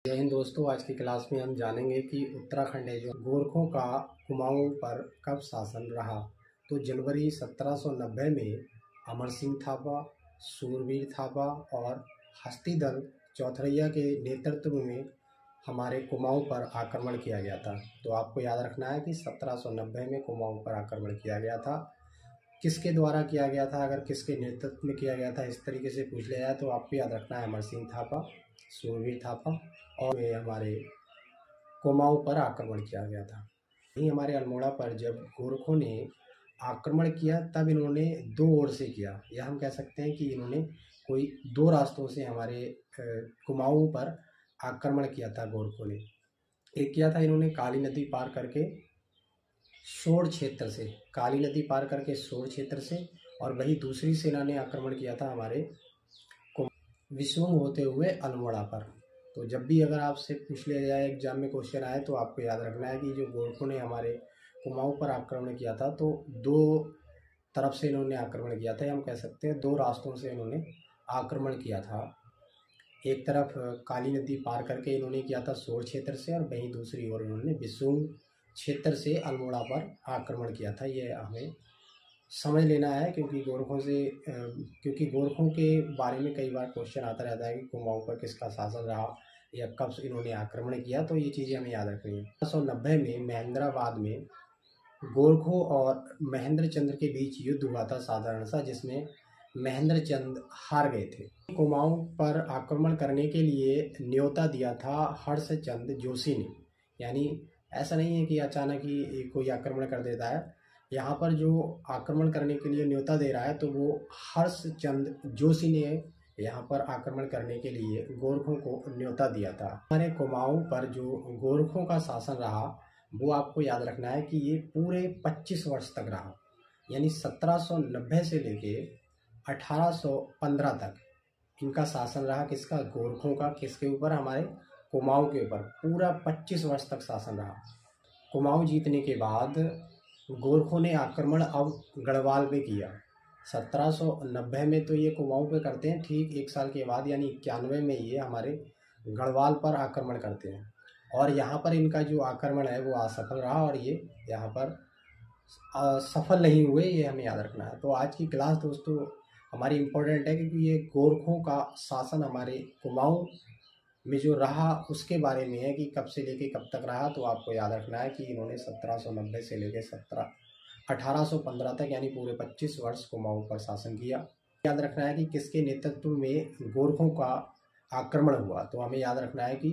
जय हिंद दोस्तों। आज की क्लास में हम जानेंगे कि उत्तराखंड है जो गोरखों का कुमाऊं पर कब शासन रहा। तो जनवरी 1790 में अमर सिंह थापा, सूरवीर थापा और हस्तीदल चौथरैया के नेतृत्व में हमारे कुमाऊं पर आक्रमण किया गया था। तो आपको याद रखना है कि 1790 में कुमाऊं पर आक्रमण किया गया था। किसके द्वारा किया गया था, अगर किसके नेतृत्व में किया गया था, इस तरीके से पूछ लिया जाए तो आपको याद रखना है अमर सिंह थापा, सूरवीर थापा और ये हमारे कुमाऊं पर आक्रमण किया गया था। यही हमारे अल्मोड़ा पर जब गोरखों ने आक्रमण किया तब इन्होंने दो ओर से किया, या हम कह सकते हैं कि इन्होंने कोई दो रास्तों से हमारे कुमाऊं पर आक्रमण किया था गोरखों ने। एक किया था इन्होंने काली नदी पार करके सोड़ क्षेत्र से, काली नदी पार करके सोड़ क्षेत्र से, और वही दूसरी सेना ने आक्रमण किया था हमारे विश्वंग होते हुए अल्मोड़ा पर। तो जब भी अगर आपसे पूछ लिया जाए एग्जाम में क्वेश्चन आए तो आपको याद रखना है कि जो गोरखों ने हमारे कुमाऊं पर आक्रमण किया था तो दो तरफ से इन्होंने आक्रमण किया था, हम कह सकते हैं दो रास्तों से इन्होंने आक्रमण किया था। एक तरफ काली नदी पार करके इन्होंने किया था सोड़ क्षेत्र से, और वहीं दूसरी ओर इन्होंने विश्वंग क्षेत्र से अल्मोड़ा पर आक्रमण किया था। ये हमें समझ लेना है क्योंकि गोरखों के बारे में कई बार क्वेश्चन आता रहता है कि कुमाऊं पर किसका शासन रहा या कब इन्होंने आक्रमण किया, तो ये चीज़ें हमें याद रखनी है। 1790 में महेंद्राबाद में गोरखों और महेंद्र चंद्र के बीच युद्ध हुआ था साधारण सा, जिसमें महेंद्र चंद हार गए थे। कुमाऊं पर आक्रमण करने के लिए न्योता दिया था हर्षचंद जोशी ने। यानी ऐसा नहीं है कि अचानक ही कोई आक्रमण कर देता है, यहाँ पर जो आक्रमण करने के लिए न्योता दे रहा है तो वो हर्षचंद जोशी ने यहाँ पर आक्रमण करने के लिए गोरखों को न्योता दिया था। हमारे कुमाऊं पर जो गोरखों का शासन रहा वो आपको याद रखना है कि ये पूरे 25 वर्ष तक रहा। यानी 1790 से लेके 1815 तक इनका शासन रहा। किसका? गोरखों का। किसके ऊपर? हमारे कुमाऊं के ऊपर पूरा 25 वर्ष तक शासन रहा। कुमाऊं जीतने के बाद गोरखों ने आक्रमण अब गढ़वाल पे किया। 1790 में तो ये कुमाऊं पे करते हैं, ठीक एक साल के बाद यानी 91 में ये हमारे गढ़वाल पर आक्रमण करते हैं, और यहाँ पर इनका जो आक्रमण है वो असफल रहा और ये यहाँ पर सफल नहीं हुए, ये हमें याद रखना है। तो आज की क्लास दोस्तों हमारी इम्पोर्टेंट है क्योंकि ये गोरखों का शासन हमारे कुमाऊं में जो रहा उसके बारे में है कि कब से लेके कब तक रहा। तो आपको याद रखना है कि इन्होंने 1790 से लेके 1815 तक यानी पूरे 25 वर्ष कुमाऊं पर शासन किया। याद रखना है कि किसके नेतृत्व में गोरखों का आक्रमण हुआ। तो हमें याद रखना है कि